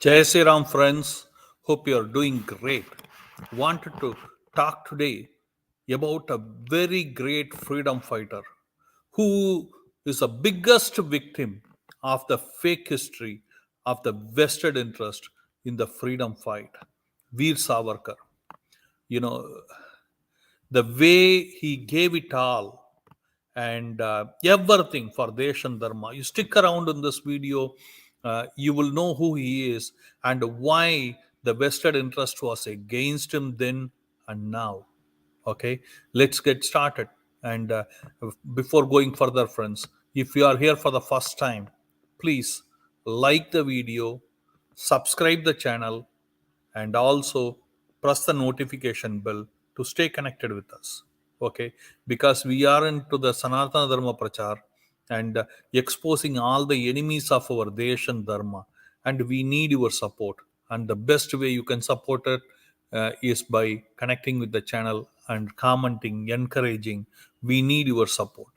Jai Sri Ram, friends. Hope you are doing great. Wanted to talk today about a very great freedom fighter who is the biggest victim of the fake history of the vested interest in the freedom fight. Veer Savarkar. You know, the way he gave it all and everything for Desh and Dharma. You stick around in this video, you will know who he is and why the vested interest was against him then and now. Okay, let's get started. And before going further, friends, if you are here for the first time, please like the video, subscribe the channel, and also press the notification bell to stay connected with us. Okay, because we are into the Sanatana Dharma Prachar and exposing all the enemies of our Desh and Dharma, and we need your support. And the best way you can support it is by connecting with the channel and commenting, encouraging. We need your support.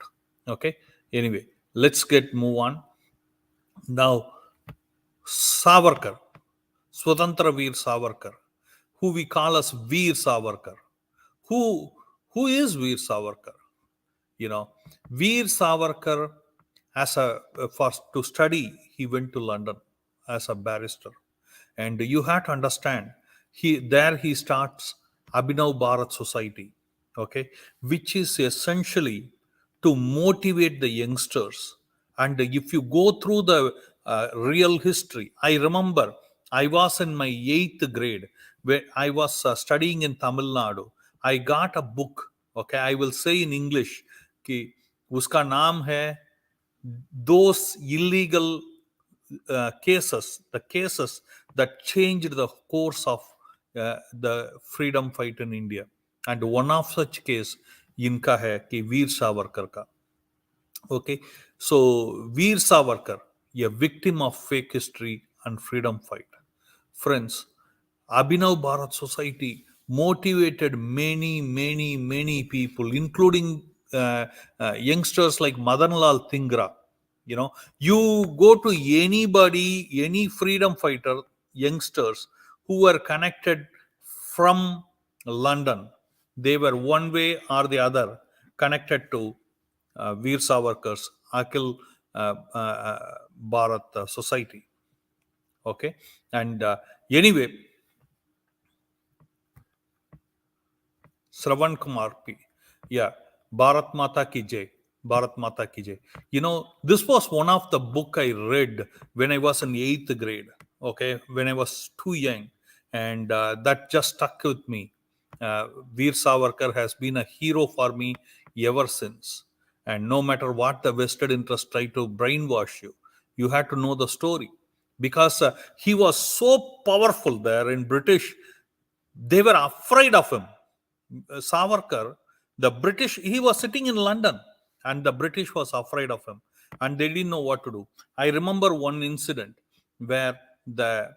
Okay, anyway, let's get move on now. Savarkar, Swatantra Veer Savarkar, who we call as Veer Savarkar. Who who is Veer Savarkar? You know, Veer Savarkar, as a for to study, he went to London as a barrister, and you have to understand he starts Abinav Bharat Society, okay, which is essentially to motivate the youngsters. And if you go through the real history, I remember I was in my 8th grade where I was studying in Tamil Nadu. I got a book, okay, I will say in English कि उसका नाम है those illegal the cases that changed the course of the freedom fight in India. And one of such case इनका है कि वीर सावरकर का. Okay, so Veer Savarkar, a victim of fake history and freedom fight. Friends, Abhinav Bharat Society motivated many people, including youngsters like Madanlal Thingra. You go to anybody, any freedom fighter, youngsters who were connected from London, they were one way or the other connected to Veer Savarkar's Akhil Bharat Society. Okay, and anyway, Shravan Kumar P. Yeah, Bharat Mata Ki Jai. Bharat Mata Ki Jai. This was one of the book I read when I was in 8th grade. Okay, when I was too young, and that just stuck with me. Veer Savarkar has been a hero for me ever since. And no matter what the vested interest try to brainwash you, you had to know the story because he was so powerful there in British. They were afraid of him. Savarkar, the British, he was sitting in London and the British was afraid of him and they didn't know what to do. I remember one incident where the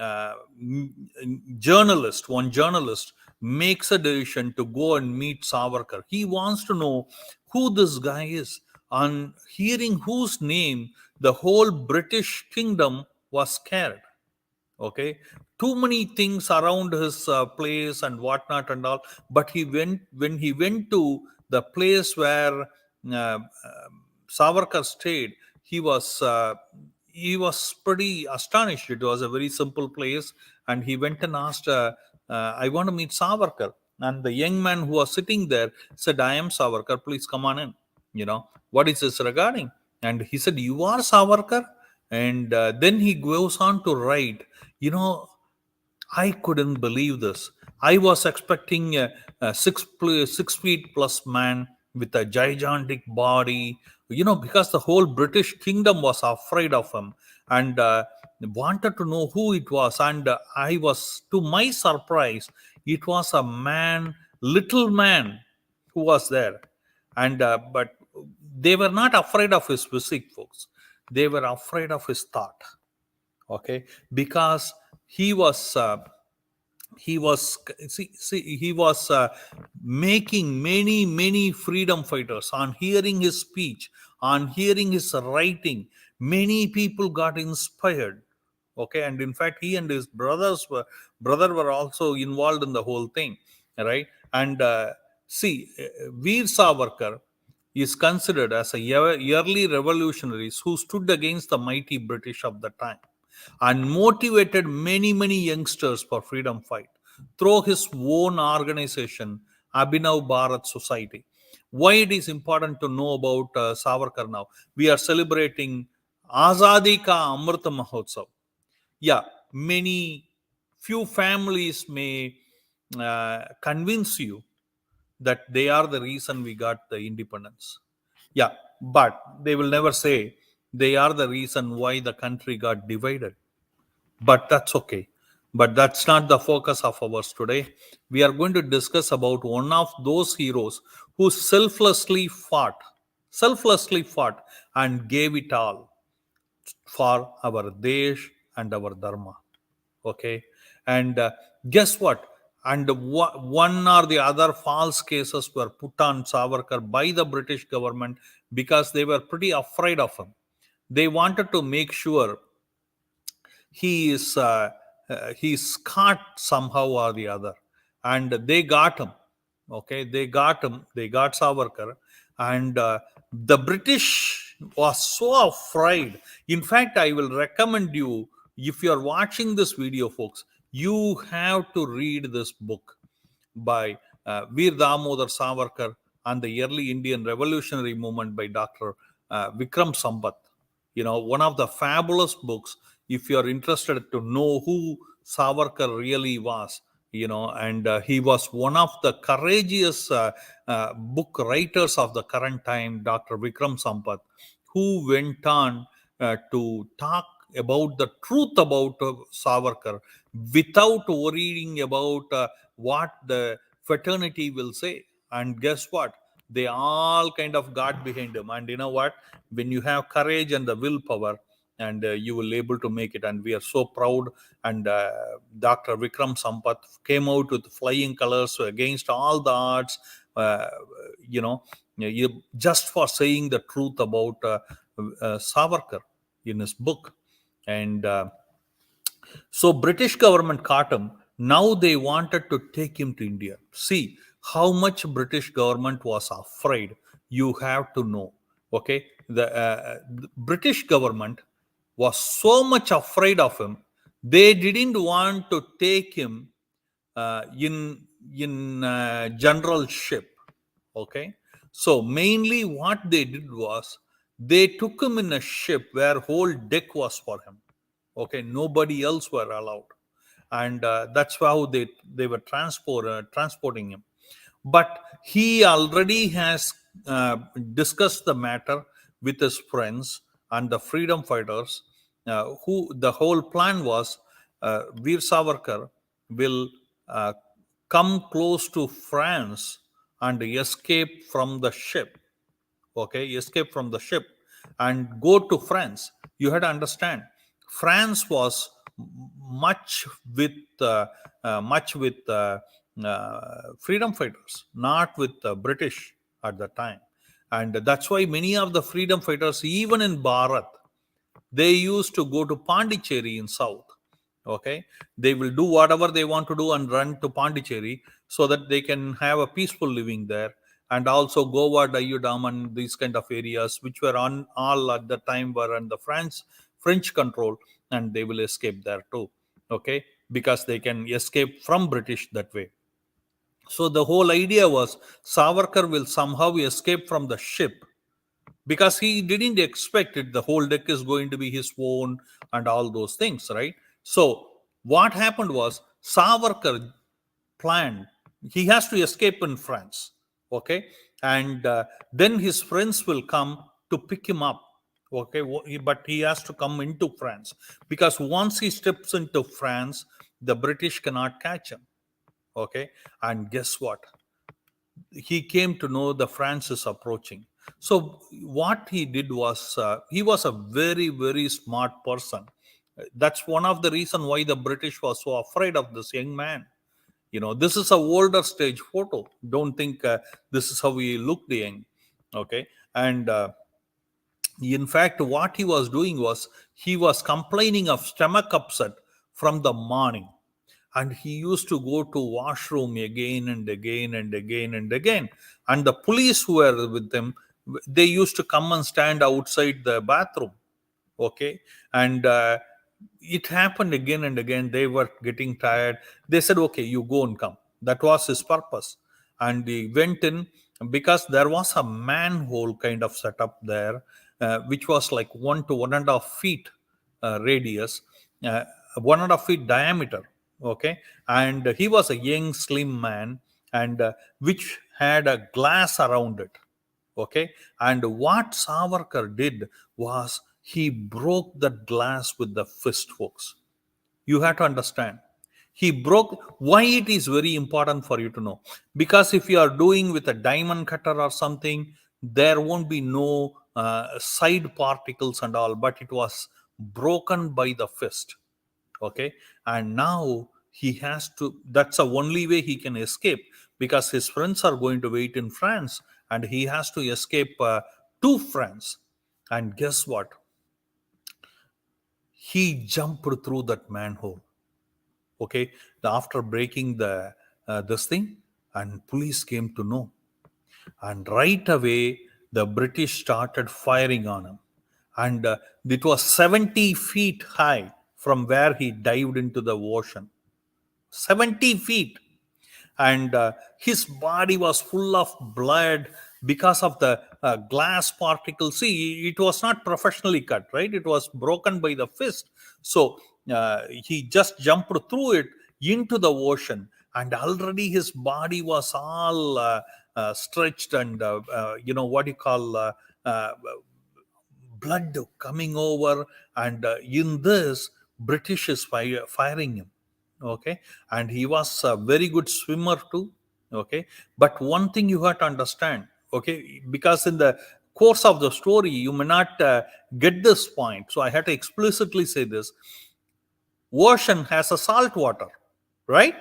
uh, one journalist makes a decision to go and meet Savarkar. He wants to know who this guy is. On hearing whose name, the whole British kingdom was scared. Okay, too many things around his place and whatnot and all, but when he went to the place where Savarkar stayed, he was pretty astonished. It was a very simple place, and he went and asked, I want to meet Savarkar. And the young man who was sitting there said, I am Savarkar, please come on in. What is this regarding? And he said, you are Savarkar? And then he goes on to write, I couldn't believe this. I was expecting a 6 feet plus man with a gigantic body, because the whole British kingdom was afraid of him and wanted to know who it was. And I was, to my surprise, it was a man, little man, who was there. And but they were not afraid of his physique, folks. They were afraid of his thought. Okay, because he was he was making many freedom fighters. On hearing his speech, on hearing his writing, many people got inspired. Okay, and in fact, he and his brother were also involved in the whole thing, right? And see, Veer Savarkar is considered as a early revolutionaries who stood against the mighty British of the time and motivated many youngsters for freedom fight through his own organization, Abinav Bharat Society. Why it is important to know about Savarkar now? We are celebrating Azadi Ka Amrita Mahotsav. Yeah, many few families may convince you that they are the reason we got the independence. Yeah, but they will never say they are the reason why the country got divided. But that's okay. But that's not the focus of ours today. We are going to discuss about one of those heroes who selflessly fought and gave it all for our Desh and our Dharma. Okay, and guess what? And one or the other false cases were put on Savarkar by the British government because they were pretty afraid of him. They wanted to make sure he is he's caught somehow or the other, and they got him. Okay, they got Savarkar, and the British was so afraid. In fact, I will recommend you, if you are watching this video, folks, you have to read this book by Veer Savarkar and the early Indian revolutionary movement by Dr. Vikram Sampath. One of the fabulous books, if you are interested to know who Savarkar really was, and he was one of the courageous book writers of the current time, Dr. Vikram Sampath, who went on to talk about the truth about Savarkar without worrying about what the fraternity will say. And guess what? They all kind of got behind him. And you know what? When you have courage and the willpower, and you will able to make it. And we are so proud. And Dr. Vikram Sampath came out with flying colors against all the odds. Uh, you know, just for saying the truth about Savarkar in his book. And so British government caught him. Now they wanted to take him to India. See how much British government was afraid. You have to know. Okay, the British government was so much afraid of him. They didn't want to take him in general ship. Okay, so mainly what they did was they took him in a ship where whole deck was for him. Okay, nobody else were allowed, and that's how they were transporting him. But he already has discussed the matter with his friends and the freedom fighters, who the whole plan was, Veer Savarkar will uh, come close to France and escape from the ship. Okay, escape from the ship and go to France. You had to understand, France was much with freedom fighters, not with British at the time. And that's why many of the freedom fighters, even in Bharat, they used to go to Pondicherry in south. Okay, they will do whatever they want to do and run to Pondicherry so that they can have a peaceful living there. And also Goa, Dayudam, and these kind of areas which were on all at the time were under French control, and they will escape there too. Okay, because they can escape from British that way. So the whole idea was Savarkar will somehow escape from the ship, because he didn't expect it. The whole deck is going to be his own and all those things, right? So what happened was Savarkar planned, he has to escape in France. Okay, and then his friends will come to pick him up. Okay, but he has to come into France, because once he steps into France, the British cannot catch him. Okay, and guess what? He came to know the France is approaching. So what he did was, he was a very smart person. That's one of the reason why the British was so afraid of this young man. This is a older stage photo. Don't think this is how he looked young. Okay, and In fact, what he was doing was he was complaining of stomach upset from the morning, and he used to go to washroom again and again and again and again. And the police who were with him, they used to come and stand outside the bathroom. Okay, and it happened again and again. They were getting tired. They said, okay, you go and come. That was his purpose. And he went in, because there was a manhole kind of setup there, which was like 1 to 1.5 feet radius, uh, 1.5 feet diameter. Okay, and he was a young slim man, and which had a glass around it. Okay, and what Savarkar did was he broke that glass with the fist, folks. You have to understand, he broke. Why it is very important for you to know? Because if you are doing with a diamond cutter or something, there won't be no side particles and all, but it was broken by the fist. Okay, and now he has to, that's the only way he can escape, because his friends are going to wait in France, and he has to escape to France. And guess what? He jumped through that manhole. Okay, after breaking the this thing, and police came to know, and right away the British started firing on him. And it was 70 feet high from where he dived into the ocean. 70 feet. And his body was full of blood because of the glass particles. See, it was not professionally cut, right? It was broken by the fist. So he just jumped through it into the ocean, and already his body was all stretched, and what you call blood coming over. And in this, British is firing him. Okay, and he was a very good swimmer too. Okay, but one thing you have to understand, okay, because in the course of the story you may not get this point, so I had to explicitly say this. Ocean has a salt water, right?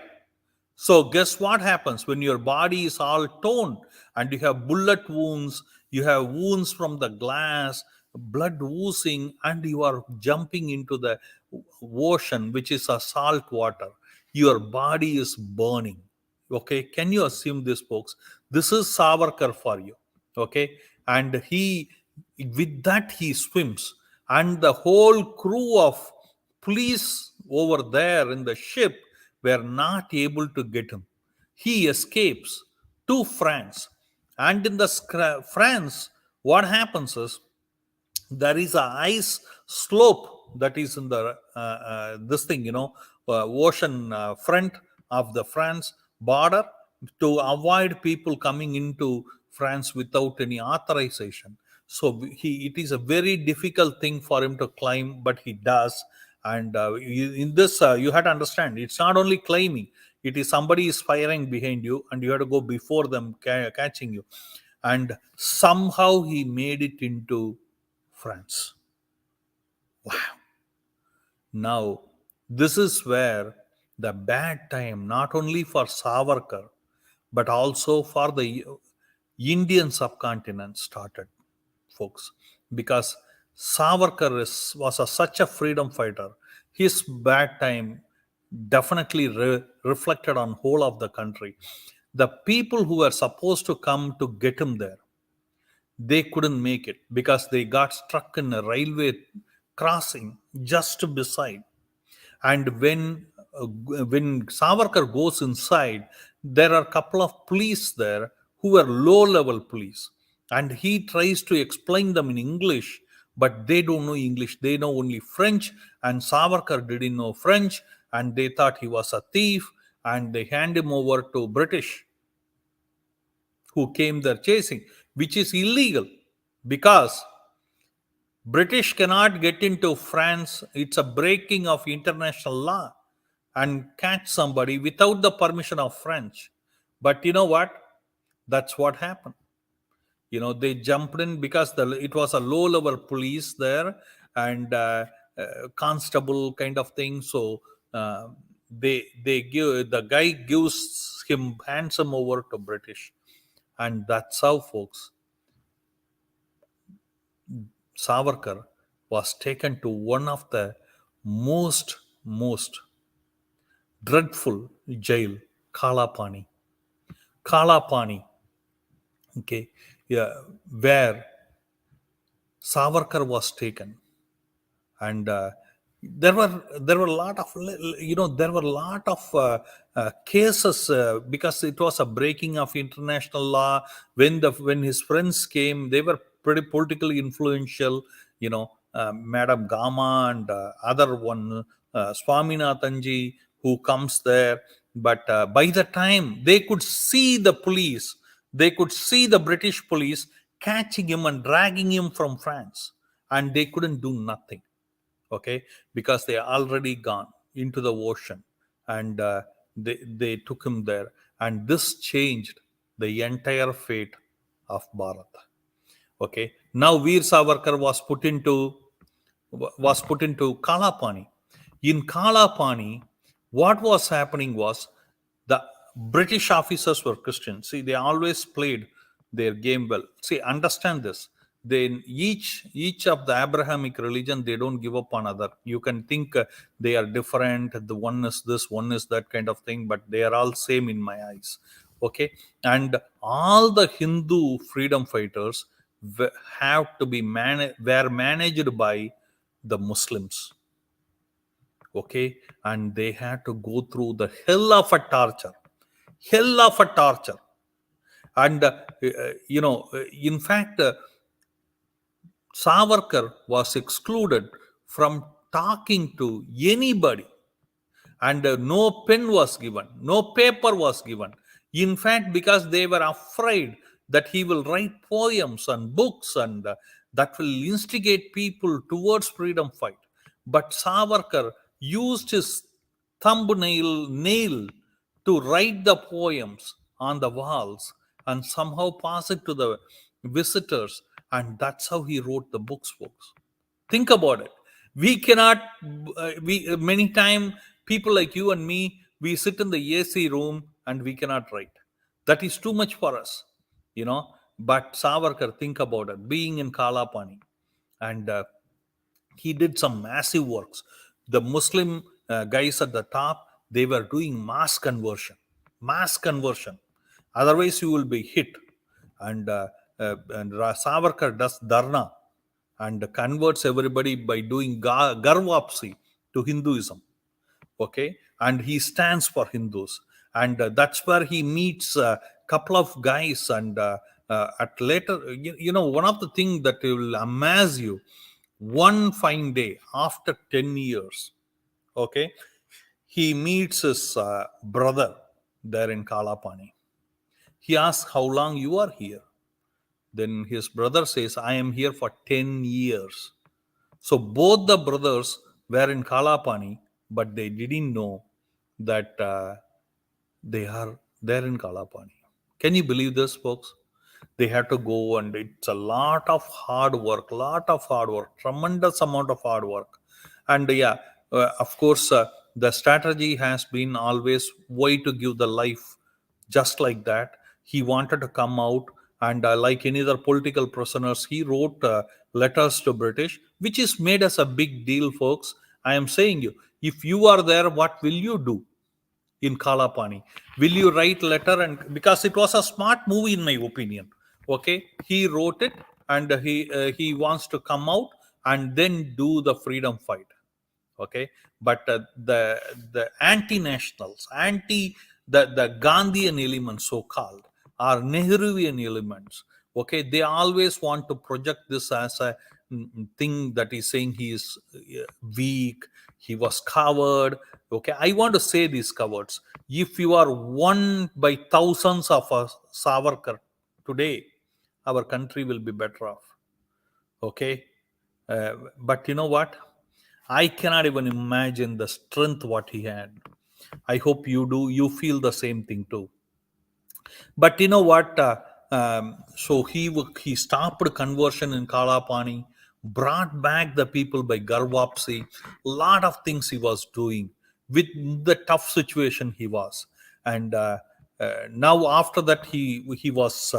So, guess what happens when your body is all torn and you have bullet wounds, you have wounds from the glass, blood oozing, and you are jumping into the ocean, which is a salt water? Your body is burning. Okay, can you assume this, folks? This is Savarkar for you. Okay, and he, with that, he swims, and the whole crew of police over there in the ship were not able to get him. He escapes to France. And in the France, what happens is there is a ice slope that is in the this thing, ocean front of the France border, to avoid people coming into France without any authorization. So it is a very difficult thing for him to climb, but he does. And in this, you have to understand, it's not only climbing, it is somebody is firing behind you, and you have to go before them catching you. And somehow he made it into France. Wow. Now, this is where the bad time, not only for Savarkar, but also for the Indian subcontinent, started, folks. Because Savarkar was such a freedom fighter. His bad time definitely reflected on whole of the country. The people who were supposed to come to get him there, they couldn't make it because they got stuck in a railway crossing just beside. And when Savarkar goes inside, there are a couple of police there who are low level police, and he tries to explain them in English, but they don't know English, they know only French. And Savarkar didn't know French, and they thought he was a thief, and they hand him over to British, who came there chasing, which is illegal, because British cannot get into France. It's a breaking of international law and catch somebody without the permission of French. But you know what? That's what happened. They jumped in because it was a low level police there, and constable kind of thing. So they give, the guy gives him, hands him over to British. And that's how, folks, Savarkar was taken to one of the most dreadful jail, Kalapani. Kalapani, okay, yeah, where Savarkar was taken, and there were a lot of, there were a lot of cases, because it was a breaking of international law. When his friends came, they were pretty politically influential, Madam Gama and other one, Swaminathanji, who comes there. But by the time they could see the police, they could see the British police catching him and dragging him from France, and they couldn't do nothing, okay, because they are already gone into the ocean, and they took him there, and this changed the entire fate of Bharat. Okay, now Veer Savarkar was put into Kalapani. In Kalapani, what was happening was, the British officers were Christians. See, they always played their game well. See, understand this. Then each of the Abrahamic religion, they don't give up on other. You can think they are different. The one is this, one is that kind of thing, but they are all same in my eyes. Okay, and all the Hindu freedom fighters have to be were managed by the Muslims. Okay, and they had to go through the hell of a torture. And in fact, Savarkar was excluded from talking to anybody, and no pen was given, no paper was given. In fact, because they were afraid that he will write poems and books, and that will instigate people towards freedom fight. But Savarkar used his thumbnail nail to write the poems on the walls and somehow pass it to the visitors, and that's how he wrote the books, folks. Think about it. We cannot, we many time, people like you and me, we sit in the AC room and we cannot write. That is too much for us, you know. But Savarkar, think about it, being in Kalapani, and he did some massive works. The Muslim guys at the top, they were doing mass conversion. Otherwise, you will be hit. And Savarkar does dharna and converts everybody by doing garvapsi to Hinduism. Okay, and he stands for Hindus, and that's where he meets a couple of guys, and at later, one of the things that will amaze you, one fine day after 10 years, okay, he meets his brother there in Kalapani. He asks how long you are here. Then his brother says, I am here for 10 years. So both the brothers were in Kalapani, but they didn't know that they are there in Kalapani. Can you believe this, folks? They had to go, and it's a lot of hard work, tremendous amount of hard work. And yeah, of course, the strategy has been always why to give the life just like that. He wanted to come out, and like any other political prisoners, he wrote letters to British, which is made as a big deal, folks. I am saying you, if you are there, what will you do in Kalapani? Will you write letter? And because it was a smart movie, in my opinion. Okay, he wrote it, and he wants to come out and then do the freedom fight. Okay, but the anti-nationals, the Gandhian elements, so called, are Nehruvian elements. Okay, they always want to project this as a thing that is saying he is weak, he was coward. Okay, I want to say these cowards. If you are one by thousands of us Savarkar today, our country will be better off. Okay, but you know what, I cannot even imagine the strength what he had. I hope you feel the same thing too. But you know what? So he stopped conversion in Kalapani, brought back the people by Garvapsi. Lot of things he was doing with the tough situation he was, and now after that he was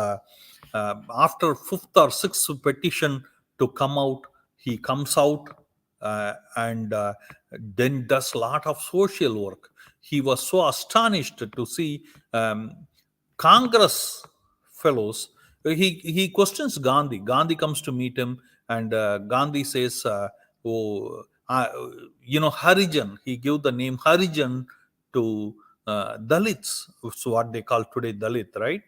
after fifth or sixth petition to come out, he comes out and then does a lot of social work. He was so astonished to see Congress fellows. He questions Gandhi. Gandhi comes to meet him, and Gandhi says, "Oh, Harijan." He gave the name Harijan to Dalits, so what they call today Dalit, right?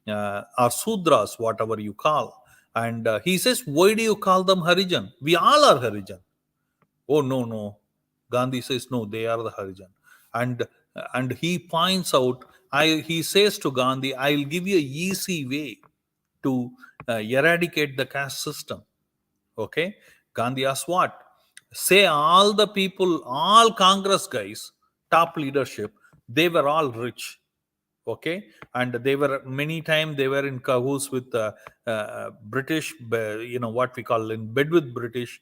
Or Sudras, whatever you call. And he says, "Why do you call them Harijan? We all are Harijan." Oh, no, no. Gandhi says, "No, they are the Harijan." And he points out, he says to Gandhi, "I'll give you an easy way to eradicate the caste system." Okay? Gandhi asks what? Say all the people, all Congress guys, top leadership, they were all rich. Okay, and they were many times they were in cahoots with British, what we call in bed with British,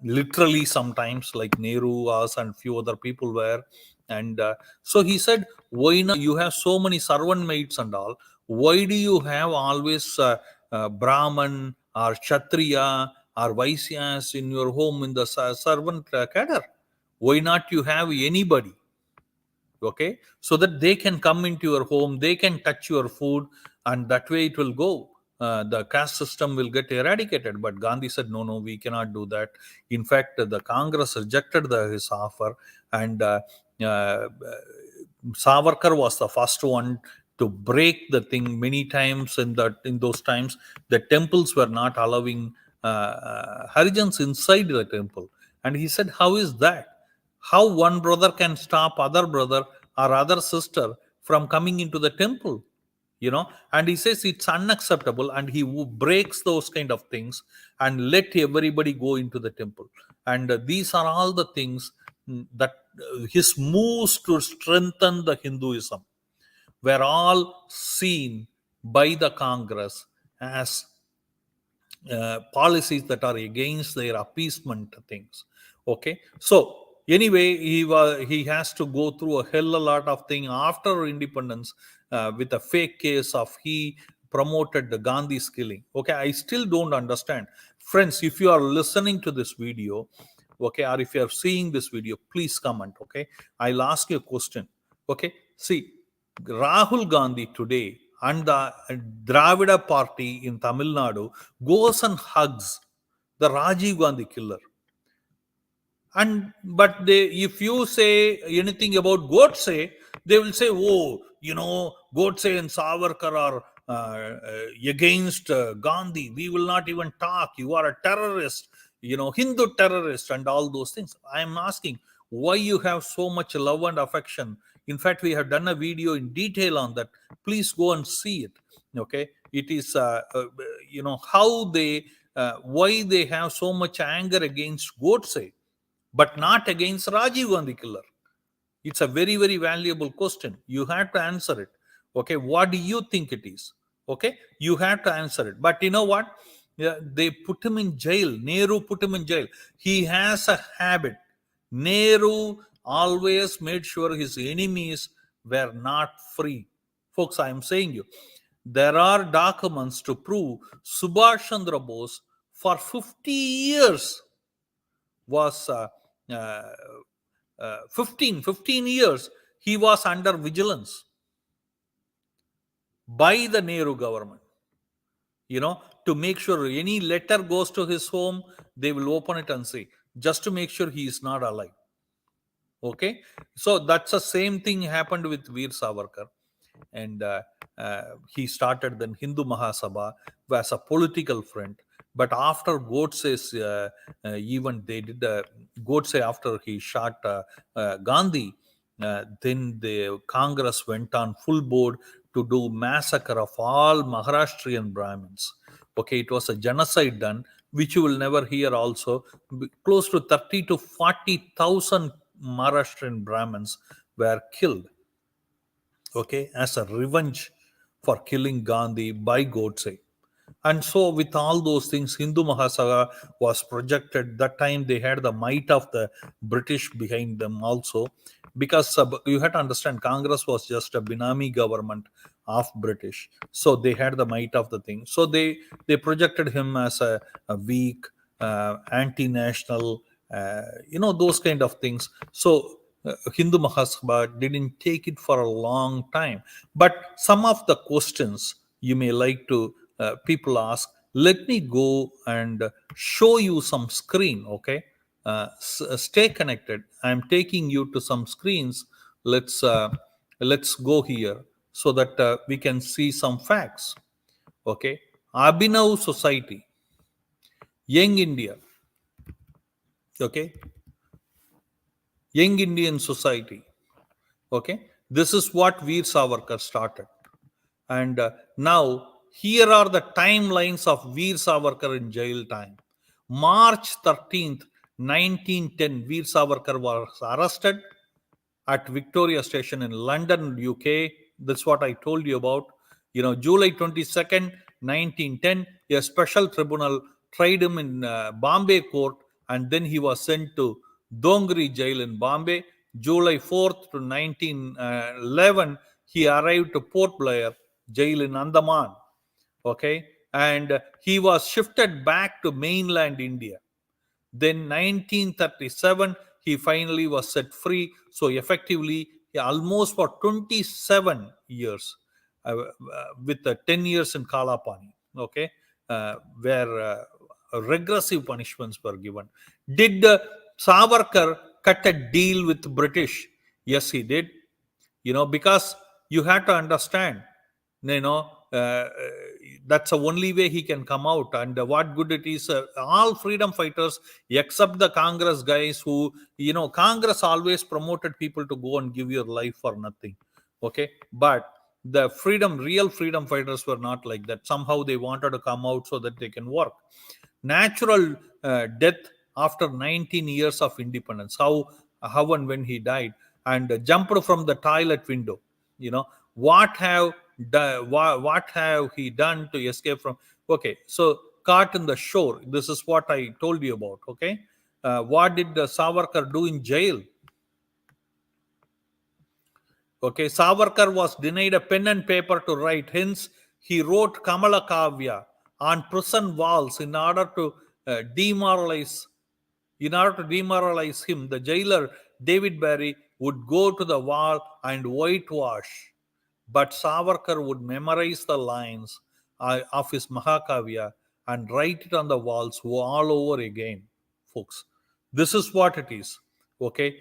literally sometimes, like Nehru was and few other people were. And so he said, why not, you have so many servant maids and all, why do you have always Brahman or Kshatriya or Vaisyas in your home in the servant cadre? Why not you have anybody? Okay, so that they can come into your home, they can touch your food, and that way it will go, the caste system will get eradicated. But Gandhi said, no, no, we cannot do that. In fact, the Congress rejected his offer. And uh, Savarkar was the first one to break the thing. Many times in those times, the temples were not allowing Harijans inside the temple. And he said, how is that? How one brother can stop other brother or other sister from coming into the temple? And he says it's unacceptable, and he breaks those kind of things and let everybody go into the temple. And these are all the things that his moves to strengthen the Hinduism were all seen by the Congress as policies that are against their appeasement things. Okay, so anyway, he has to go through a hell a lot of thing after independence, with a fake case of he promoted the Gandhi's killing. Okay, I still don't understand. Friends, if you are listening to this video, okay, or if you are seeing this video, please comment. Okay, I'll ask you a question. Okay, see, Rahul Gandhi today and the Dravida party in Tamil Nadu goes and hugs the Rajiv Gandhi killer. And but they, if you say anything about Godse, they will say, "Oh, Godse and Savarkar are against Gandhi. We will not even talk. You are a terrorist, Hindu terrorist, and all those things." I am asking why you have so much love and affection. In fact, we have done a video in detail on that. Please go and see it. Okay, it is how they, why they have so much anger against Godse but not against Rajiv Gandhi killer. It's a very, very valuable question. You have to answer it. Okay, what do you think it is? Okay, you have to answer it. But you know what? Yeah, they put him in jail. Nehru put him in jail. He has a habit. Nehru always made sure his enemies were not free. Folks, I am saying you, there are documents to prove Subhash Chandra Bose for 50 years was uh, 15 years he was under vigilance by the Nehru government, to make sure any letter goes to his home, they will open it and see, just to make sure he is not alive. Okay, so that's the same thing happened with Veer Savarkar. And he started then Hindu Mahasabha as a political front. But after Godse's event, they did Godse after he shot Gandhi. Then the Congress went on full board to do massacre of all Maharashtrian Brahmins. Okay, it was a genocide done, which you will never hear. Also, close to 30 to 40,000 Maharashtrian Brahmins were killed, okay, as a revenge for killing Gandhi by Godse. And so, with all those things, Hindu Mahasabha was projected. That time, they had the might of the British behind them also, because you had to understand, Congress was just a Binami government of British, so they had the might of the thing. So they projected him as a weak, anti-national, those kind of things. So Hindu Mahasabha didn't take it for a long time. But some of the questions you may like to people ask, let me go and show you some screen. Okay, stay connected. I'm taking you to some screens. Let's go here so that we can see some facts. Okay, Abhinav Society, Young India. Okay, Young Indian Society. Okay, this is what Veer Savarkar started. And now here are the timelines of Veer Savarkar in jail time. March 13th, 1910, Veer Savarkar was arrested at Victoria Station in London, UK. That's what I told you about. July 22nd, 1910, a special tribunal tried him in Bombay court, and then he was sent to Dongri jail in Bombay. July 4th to 1911, he arrived to Port Blair jail in Andaman. Okay, and he was shifted back to mainland India. Then 1937, he finally was set free. So effectively, almost for 27 years, with 10 years in Kalapani, okay, where regressive punishments were given. Did Savarkar cut a deal with British? Yes, he did. Because you have to understand, you know uh, that's the only way he can come out. And what good it is, all freedom fighters except the Congress guys, who, Congress always promoted people to go and give your life for nothing. Okay, but the real freedom fighters were not like that. Somehow they wanted to come out so that they can work. Natural death after 19 years of independence. How and when he died, and jumped from the toilet window. You know what have what have he done to escape from? Okay, so caught in the shore. This is what I told you about. Okay, what did Savarkar do in jail? Okay, Savarkar was denied a pen and paper to write. Hence, he wrote Kamala Kavya on prison walls demoralize in order to demoralize him. The jailer, David Barry, would go to the wall and whitewash, but Savarkar would memorize the lines of his Mahakavya and write it on the walls all over again, folks. This is what it is. Okay.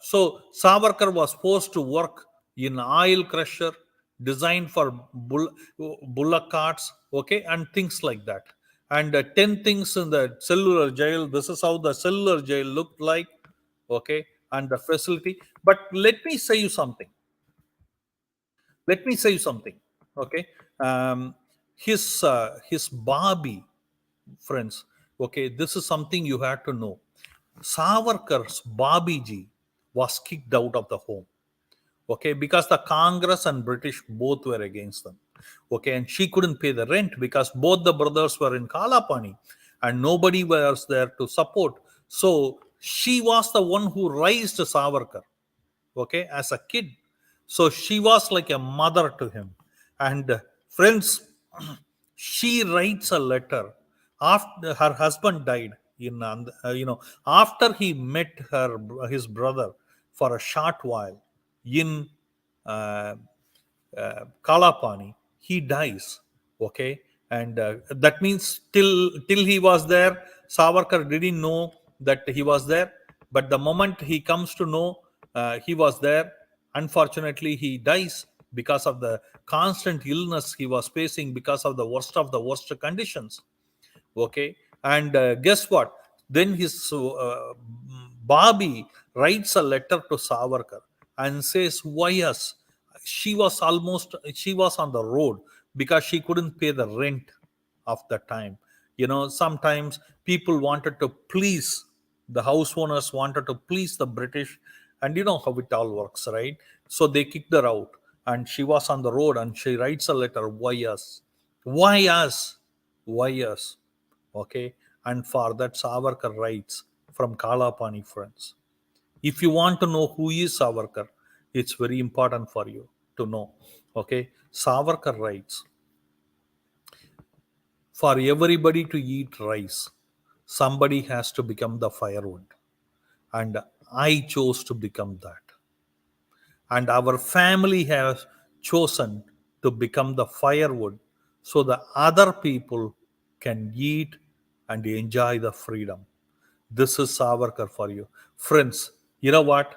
So Savarkar was forced to work in oil crusher designed for bullock carts, okay, and things like that. And 10 things in the cellular jail. This is how the cellular jail looked like, okay, and the facility. But let me say you something, okay. His Barbie, friends, okay, this is something you have to know. Savarkar's Babiji was kicked out of the home, okay, because the Congress and British both were against them, okay, and she couldn't pay the rent because both the brothers were in Kalapani and nobody was there to support. So she was the one who raised Savarkar, okay, as a kid. So she was like a mother to him. And friends, she writes a letter after her husband died in after he met his brother for a short while in uh, Kalapani, he dies. Okay, and that means till he was there, Savarkar didn't know that he was there. But the moment he comes to know he was there, unfortunately he dies because of the constant illness he was facing, because of the worst conditions. Okay, and guess what? Then his Bobby writes a letter to Savarkar and says, why us? She was on the road because she couldn't pay the rent of the time. Sometimes people wanted to please, the house owners wanted to please the British, and you know how it all works, right? So they kicked her out, and she was on the road, and she writes a letter, why us? Why us? Why us? Okay, and for that Savarkar writes from Kalapani, friends. If you want to know who is Savarkar, it's very important for you to know. Okay, Savarkar writes, for everybody to eat rice, somebody has to become the firewood, and I chose to become that, and our family has chosen to become the firewood so the other people can eat and enjoy the freedom. This is Savarkar for you. Friends, you know what?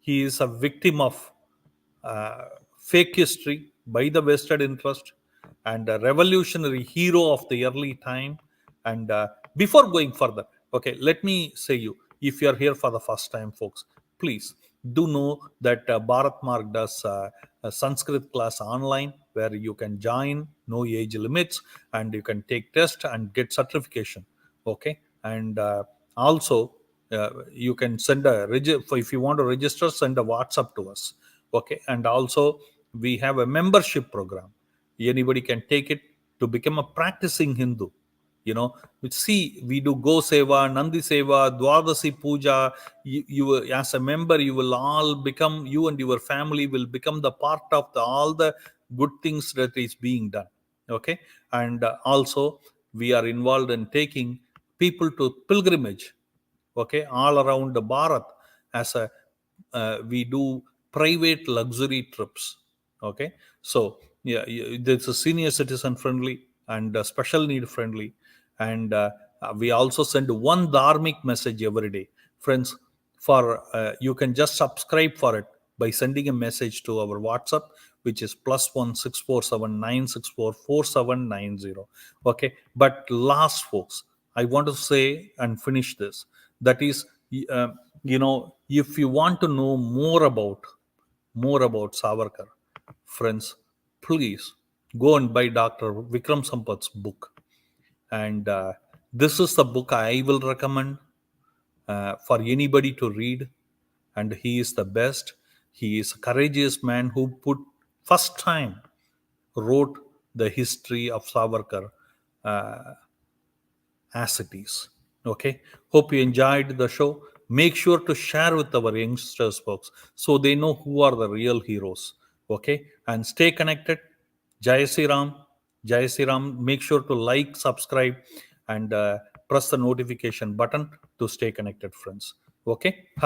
He is a victim of uh, fake history by the vested interest, and a revolutionary hero of the early time. And before going further, okay, let me say you, if you are here for the first time, folks, please do know that Bharat Mark does a Sanskrit class online where you can join, no age limits, and you can take test and get certification. Okay, and also you can send if you want to register, send a WhatsApp to us. Okay, and also we have a membership program. Anybody can take it to become a practicing Hindu. You know, see, we do Go Seva, Nandi Seva, Dwadasi Puja. You as a member, you will all become, you and your family will become the part of all the good things that is being done. Okay, and also we are involved in taking people to pilgrimage, okay, all around the Bharat, as a we do private luxury trips. Okay, so yeah, there's a senior citizen friendly and special need friendly, and we also send one dharmic message every day, friends. For you can just subscribe for it by sending a message to our WhatsApp, which is +1 647 964 4790. Okay, but last, folks, I want to say and finish this. That is, uh, if you want to know more about Savarkar, friends, please go and buy Dr. Vikram Sampat's book. And this is the book I will recommend for anybody to read. And he is the best. He is a courageous man who first time wrote the history of Savarkar uh, as it is. Okay. Hope you enjoyed the show. Make sure to share with our youngsters, folks, so they know who are the real heroes. Okay. And stay connected. Jai Sri Ram. Jai Sri Ram. Make sure to like, subscribe, and press the notification button to stay connected, friends. Okay. Hari